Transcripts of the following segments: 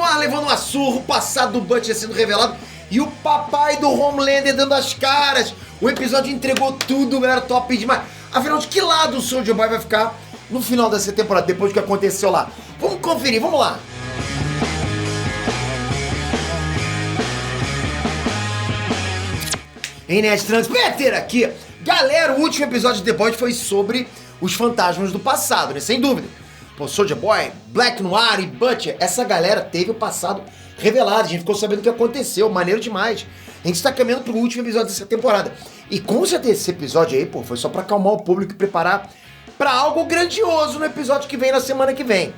ar levando uma surra, o passado do Butcher sendo revelado e o papai do Homelander dando as caras. O episódio entregou tudo, galera, top demais. Afinal, de que lado o Soulja Boy vai ficar no final dessa temporada, depois do que aconteceu lá? Vamos conferir, vamos lá. Nerd Transmitter aqui. Galera, o último episódio de The Boys foi sobre os fantasmas do passado, né? Sem dúvida. Pô, Soulja Boy, Black Noir e Butcher, essa galera teve o passado revelado. A gente ficou sabendo o que aconteceu, maneiro demais. A gente tá caminhando pro último episódio dessa temporada. E com certeza esse episódio aí, pô, foi só pra acalmar o público e preparar pra algo grandioso no episódio que vem na semana que vem.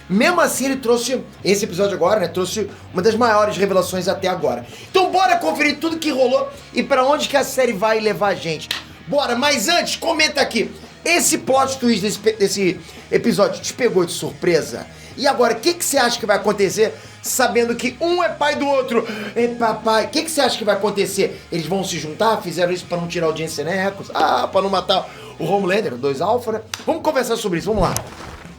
Mesmo assim, ele trouxe, esse episódio agora, né, trouxe uma das maiores revelações até agora. Então bora conferir tudo que rolou e pra onde que a série vai levar a gente. Bora, mas antes, comenta aqui. Esse plot twist desse episódio te pegou de surpresa? E agora, o que você acha que vai acontecer sabendo que um é pai do outro? É papai. O que você acha que vai acontecer? Eles vão se juntar? Fizeram isso pra não tirar audiência, né? Pra não matar o Homelander, 2 Alpha, né? Vamos conversar sobre isso, vamos lá.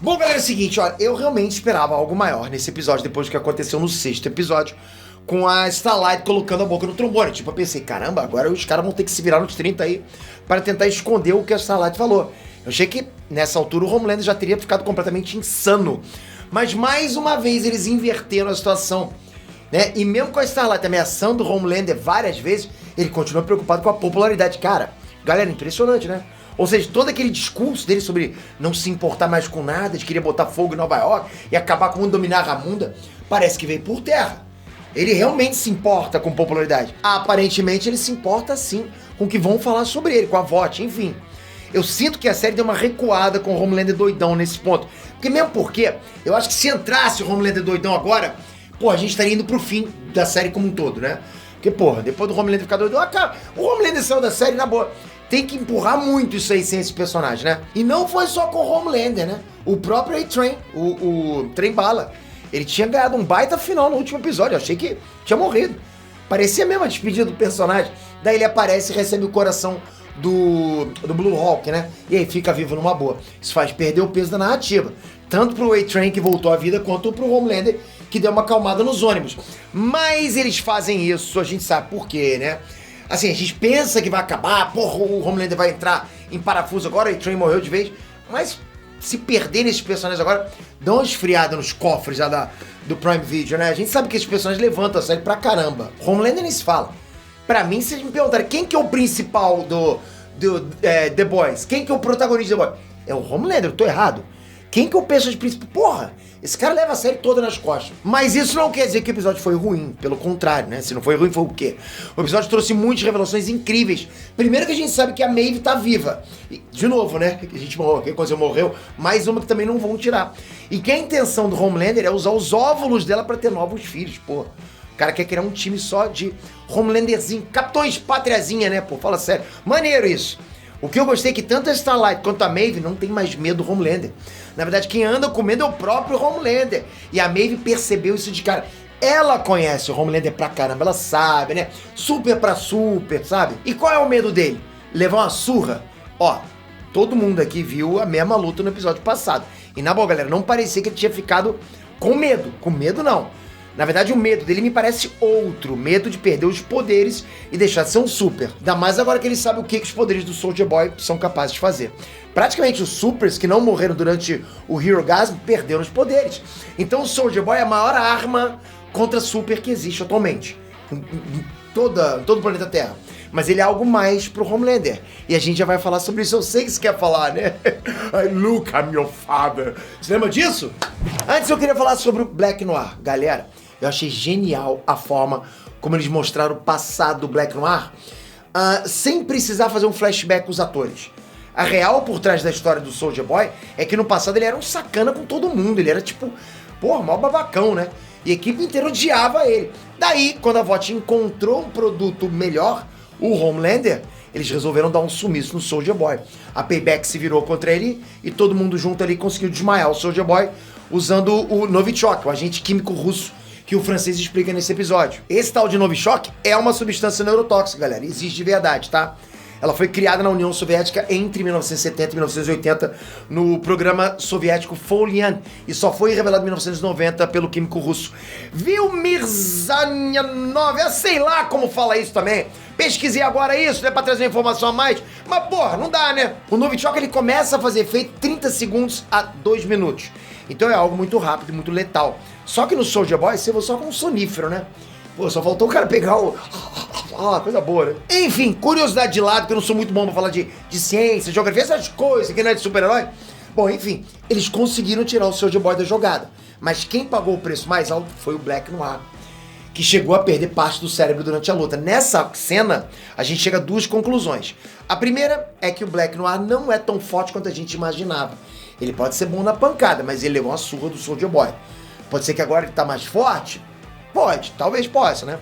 Bom, galera, é o seguinte, ó, eu realmente esperava algo maior nesse episódio, depois do que aconteceu no 6º episódio, com a Starlight colocando a boca no trombone. Tipo, eu pensei, caramba, agora os caras vão ter que se virar nos 30 aí para tentar esconder o que a Starlight falou. Eu achei que, nessa altura, o Homelander já teria ficado completamente insano. Mas, mais uma vez, eles inverteram a situação, né? E mesmo com a Starlight ameaçando o Homelander várias vezes, ele continua preocupado com a popularidade. Cara, galera, impressionante, né? Ou seja, todo aquele discurso dele sobre não se importar mais com nada, de querer botar fogo em Nova York e acabar com o mundo, dominar a Ramunda, parece que veio por terra. Ele realmente se importa com popularidade. Aparentemente ele se importa sim com o que vão falar sobre ele, com a VOT, enfim. Eu sinto que a série deu uma recuada com o Homelander doidão nesse ponto. Porque eu acho que se entrasse o Homelander doidão agora, pô, a gente estaria indo pro fim da série como um todo, né? Porque, porra, depois do Homelander ficar doidão, cara, o Homelander saiu da série na boa. Tem que empurrar muito isso aí sem esse personagem, né? E não foi só com o Homelander, né? O próprio A-Train, o Trem Bala, ele tinha ganhado um baita final no último episódio. Eu achei que tinha morrido. Parecia mesmo a despedida do personagem. Daí ele aparece e recebe o coração do Blue Hawk, né? E aí fica vivo numa boa. Isso faz perder o peso da narrativa. Tanto pro A-Train, que voltou à vida, quanto pro Homelander, que deu uma acalmada nos ônibus. Mas eles fazem isso, a gente sabe por quê, né? Assim, a gente pensa que vai acabar, porra, o Homelander vai entrar em parafuso agora, e A-Train morreu de vez, mas se perderem esses personagens agora, dão uma esfriada nos cofres lá do Prime Video, né? A gente sabe que esses personagens levantam a série pra caramba. Homelander nem se fala. Pra mim, se vocês me perguntarem quem que é o principal do The Boys, quem que é o protagonista do The Boys, é o Homelander, eu tô errado? Quem que é o personagem principal? Porra, esse cara leva a série toda nas costas. Mas isso não quer dizer que o episódio foi ruim, pelo contrário, né? Se não foi ruim, foi o quê? O episódio trouxe muitas revelações incríveis. Primeiro que a gente sabe que a Maeve tá viva. E, de novo, né? A gente morreu, quem coisa morreu, mais uma que também não vão tirar. E que a intenção do Homelander é usar os óvulos dela pra ter novos filhos, pô. O cara quer criar um time só de Homelanderzinho, Capitões Pátriazinha, né, pô? Fala sério. Maneiro isso. O que eu gostei é que tanto a Starlight quanto a Maeve não tem mais medo do Homelander. Na verdade, quem anda com medo é o próprio Homelander. E a Maeve percebeu isso de cara. Ela conhece o Homelander pra caramba, ela sabe, né? Super pra super, sabe? E qual é o medo dele? Levar uma surra? Ó, todo mundo aqui viu a mesma luta no episódio passado. E na boa, galera, não parecia que ele tinha ficado com medo. Com medo, não. Na verdade, o medo dele me parece outro. Medo de perder os poderes e deixar de ser um super. Ainda mais agora que ele sabe o que os poderes do Soulja Boy são capazes de fazer. Praticamente os supers que não morreram durante o Herogasm perderam os poderes. Então o Soulja Boy é a maior arma contra super que existe atualmente. Em todo o planeta Terra. Mas ele é algo mais pro Homelander. E a gente já vai falar sobre isso. Eu sei que você quer falar, né? I look, I'm your father. Você lembra disso? Antes eu queria falar sobre o Black Noir. Galera, eu achei genial a forma como eles mostraram o passado do Black Noir, sem precisar fazer um flashback com os atores. A real por trás da história do Soulja Boy é que no passado ele era um sacana com todo mundo. Ele era tipo, porra, mó babacão, né? E a equipe inteira odiava ele. Daí, quando a VOT encontrou um produto melhor, o Homelander, eles resolveram dar um sumiço no Soulja Boy. A Payback se virou contra ele e todo mundo junto ali conseguiu desmaiar o Soulja Boy usando o Novichok, o agente químico russo que o francês explica nesse episódio. Esse tal de Novichok é uma substância neurotóxica, galera. Existe de verdade, tá? Ela foi criada na União Soviética entre 1970 e 1980 no programa soviético Folian e só foi revelado em 1990 pelo químico russo Vilmirzanyanov. Eu sei lá como fala isso também. Pesquisei agora isso, né, pra trazer informação a mais. Mas, porra, não dá, né? O Novichok, ele começa a fazer efeito 30 segundos a 2 minutos. Então é algo muito rápido e muito letal. Só que no Soulja Boy, você só com um sonífero, né? Pô, só faltou o cara pegar o... coisa boa, né? Enfim, curiosidade de lado, que eu não sou muito bom pra falar de ciência, geografia, essas coisas, que não é de super-herói. Bom, enfim, eles conseguiram tirar o Soulja Boy da jogada. Mas quem pagou o preço mais alto foi o Black Noir, que chegou a perder parte do cérebro durante a luta. Nessa cena, a gente chega a 2 conclusões. A primeira é que o Black Noir não é tão forte quanto a gente imaginava. Ele pode ser bom na pancada, mas ele levou uma surra do Soulja Boy. Pode ser que agora ele tá mais forte? Pode, talvez possa, né?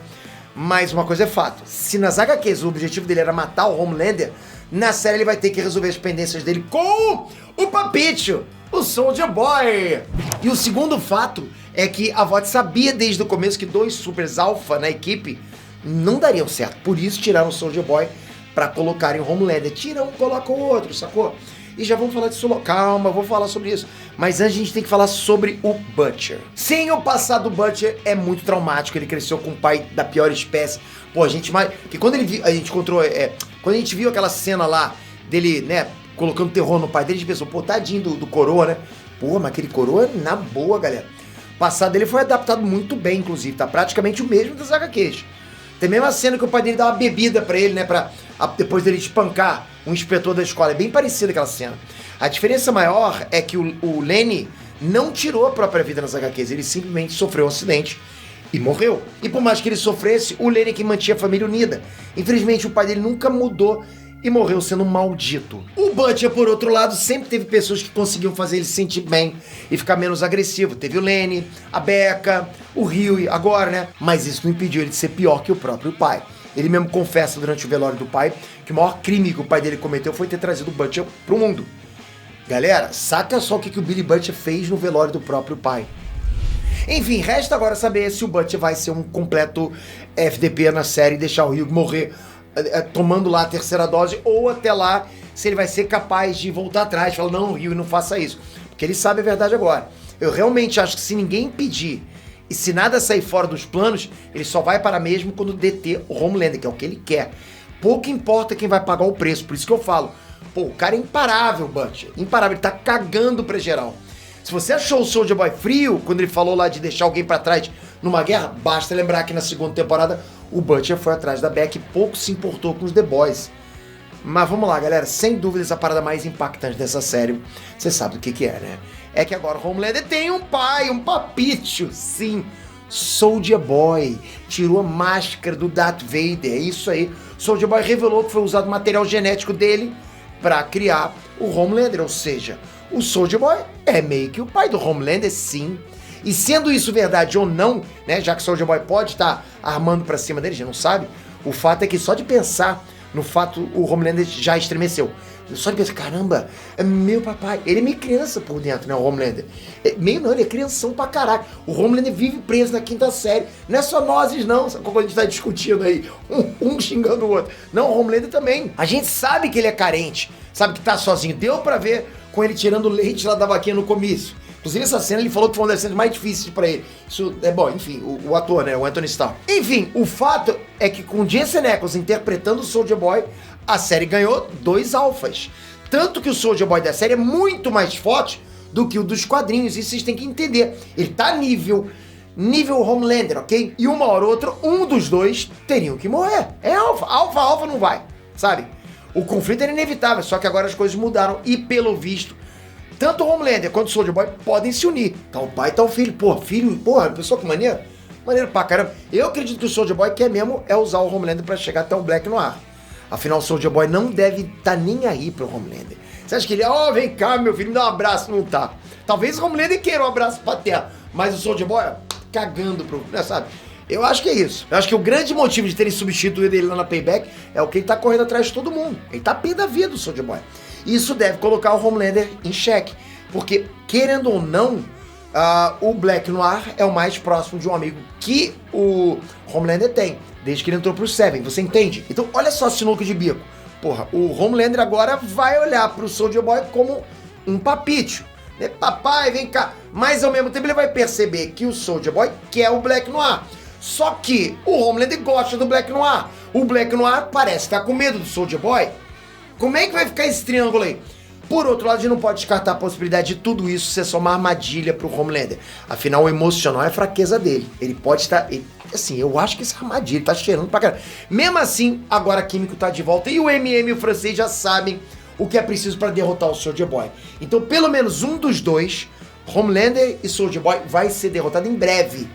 Mas uma coisa é fato, se nas HQs o objetivo dele era matar o Homelander, na série ele vai ter que resolver as pendências dele com o Papicho, o Soulja Boy. E o segundo fato é que a VOT sabia desde o começo que 2 supers alpha na equipe não dariam certo. Por isso tiraram o Soulja Boy pra colocarem o Homelander. Tira um, coloca o outro, sacou? E já vamos falar disso. Calma, eu vou falar sobre isso. Mas antes a gente tem que falar sobre o Butcher. Sim, o passado do Butcher é muito traumático. Ele cresceu com o pai da pior espécie. Pô, a gente mais... Porque quando ele viu... A gente encontrou... quando a gente viu aquela cena lá dele, né, colocando terror no pai dele, a gente pensou, pô, tadinho do coroa, né? Pô, mas aquele coroa, na boa, galera. O passado dele foi adaptado muito bem, inclusive. Tá praticamente o mesmo das HQs. Tem mesmo a cena que o pai dele dá uma bebida pra ele, né? Depois dele espancar um inspetor da escola. É bem parecida aquela cena. A diferença maior é que o Lenny não tirou a própria vida nas HQs. Ele simplesmente sofreu um acidente e morreu. E por mais que ele sofresse, o Lenny é que mantinha a família unida. Infelizmente, o pai dele nunca mudou e morreu sendo um maldito. O Butcher, por outro lado, sempre teve pessoas que conseguiam fazer ele se sentir bem e ficar menos agressivo. Teve o Lenny, a Becca, o Huey, agora, né? Mas isso não impediu ele de ser pior que o próprio pai. Ele mesmo confessa durante o velório do pai que o maior crime que o pai dele cometeu foi ter trazido o Butcher pro mundo. Galera, saca só o que o Billy Butcher fez no velório do próprio pai. Enfim, resta agora saber se o Butcher vai ser um completo FDP na série e deixar o Hugh morrer tomando lá a 3ª dose, ou até lá, se ele vai ser capaz de voltar atrás e falar, não, Hugh, não faça isso. Porque ele sabe a verdade agora. Eu realmente acho que se ninguém impedir e se nada sair fora dos planos, ele só vai parar mesmo quando deter o Homelander, que é o que ele quer. Pouco importa quem vai pagar o preço, por isso que eu falo, pô, o cara é imparável, Butcher, imparável, ele tá cagando pra geral. Se você achou o Soulja Boy frio, quando ele falou lá de deixar alguém pra trás numa guerra, basta lembrar que na 2ª temporada o Butcher foi atrás da Beck e pouco se importou com os The Boys. Mas vamos lá, galera, sem dúvidas a parada mais impactante dessa série, você sabe o que é, né? É que agora o Homelander tem um pai, um papicho, sim, Soulja Boy, tirou a máscara do Darth Vader, é isso aí. Soulja Boy revelou que foi usado material genético dele pra criar o Homelander, ou seja, o Soulja Boy é meio que o pai do Homelander, sim. E sendo isso verdade ou não, né, já que o Soulja Boy pode estar armando pra cima dele, já não sabe, o fato é que só de pensar no fato, o Homelander já estremeceu. Só de pensar, caramba, é meu papai. Ele é meio criança por dentro, né, o Homelander. Meio não, ele é crianção pra caraca. O Homelander vive preso na 5ª série. Não é só nós não, sabe como a gente tá discutindo aí, um xingando o outro. Não, o Homelander também. A gente sabe que ele é carente, sabe que tá sozinho. Deu pra ver com ele tirando leite lá da vaquinha no comício. Inclusive essa cena ele falou que foi uma das cenas mais difíceis pra ele. Isso é bom, enfim, o ator, né, o Anthony Starr. Enfim, o fato é que com Jensen Ackles interpretando o Soulja Boy, a série ganhou 2 alfas. Tanto que o Soulja Boy da série é muito mais forte do que o dos quadrinhos, isso vocês têm que entender. Ele tá nível Homelander, ok? E uma hora ou outra, um dos dois teriam que morrer. É alfa não vai, sabe? O conflito era inevitável, só que agora as coisas mudaram e pelo visto, tanto o Homelander quanto o Soulja Boy podem se unir. Tá o pai, tá o filho. Pô, filho, porra, pessoa que maneiro. Maneiro pra caramba. Eu acredito que o Soulja Boy quer mesmo é usar o Homelander pra chegar até o Black Noir. Afinal, o Soulja Boy não deve tá nem aí pro Homelander. Você acha que ele, vem cá, meu filho, me dá um abraço? Não tá. Talvez o Homelander queira um abraço paterno, mas o Soulja Boy, cagando pro, né, sabe? Eu acho que é isso. Eu acho que o grande motivo de terem substituído ele lá na Payback é o que ele tá correndo atrás de todo mundo. Ele tá pé da vida, o Soulja Boy. Isso deve colocar o Homelander em xeque. Porque, querendo ou não, o Black Noir é o mais próximo de um amigo que o Homelander tem, desde que ele entrou pro Seven, você entende? Então, olha só esse sinuca de bico. porra, o Homelander agora vai olhar pro Soldier Boy como um papito. Né? Papai, vem cá. Mas ao mesmo tempo ele vai perceber que o Soldier Boy quer o Black Noir. Só que o Homelander gosta do Black Noir. O Black Noir parece estar com medo do Soldier Boy. Como é que vai ficar esse triângulo aí? Por outro lado, a gente não pode descartar a possibilidade de tudo isso ser só uma armadilha pro Homelander. Afinal, o emocional é a fraqueza dele. Ele pode estar... assim, eu acho que essa armadilha tá cheirando pra caramba. Mesmo assim, agora Químico tá de volta e o MM e o francês já sabem o que é preciso para derrotar o Soldier Boy. Então, pelo menos um dos dois, Homelander e Soldier Boy, vai ser derrotado em breve.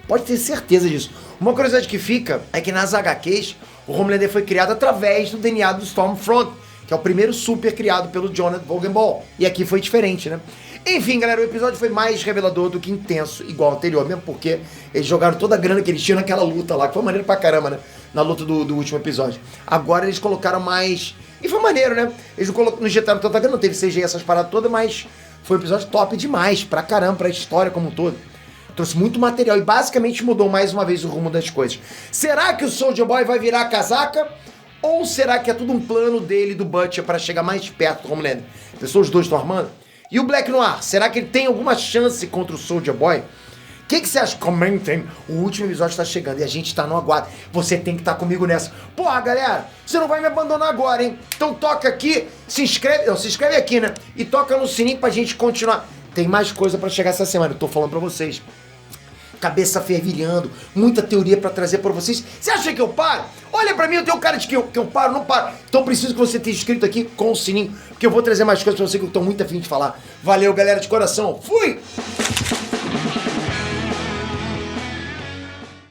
Pode ter certeza disso. Uma curiosidade que fica é que nas HQs, o Homelander foi criado através do DNA do Stormfront, que é o primeiro super criado pelo Jonathan Vogelbaum. E aqui foi diferente, né? Enfim, galera, o episódio foi mais revelador do que intenso, igual ao anterior, mesmo porque eles jogaram toda a grana que eles tinham naquela luta lá, que foi maneiro pra caramba, né? Na luta do último episódio. Agora eles colocaram mais... E foi maneiro, né? Eles não injetaram tanta grana, não teve CGI essas paradas todas, mas foi um episódio top demais, pra caramba, pra história como um todo. Trouxe muito material e basicamente mudou mais uma vez o rumo das coisas. Será que o Soldier Boy vai virar a casaca? Ou será que é tudo um plano dele, do Butcher, para chegar mais perto do Homelander? Pensou, os dois estão armando? E o Black Noir, será que ele tem alguma chance contra o Soldier Boy? O que você acha? Comentem. O último episódio está chegando e a gente tá no aguardo. Você tem que estar comigo nessa. Porra, galera, você não vai me abandonar agora, hein? Então toca aqui, se inscreve aqui, né? E toca no sininho pra gente continuar. Tem mais coisa pra chegar essa semana, eu tô falando pra vocês. Cabeça fervilhando, muita teoria pra trazer pra vocês. Você acha que eu paro? Olha pra mim, eu tenho cara de que eu paro, não paro. Então preciso que você tenha inscrito aqui com o sininho, porque eu vou trazer mais coisas pra você que eu tô muito afim de falar. Valeu, galera, de coração. Fui!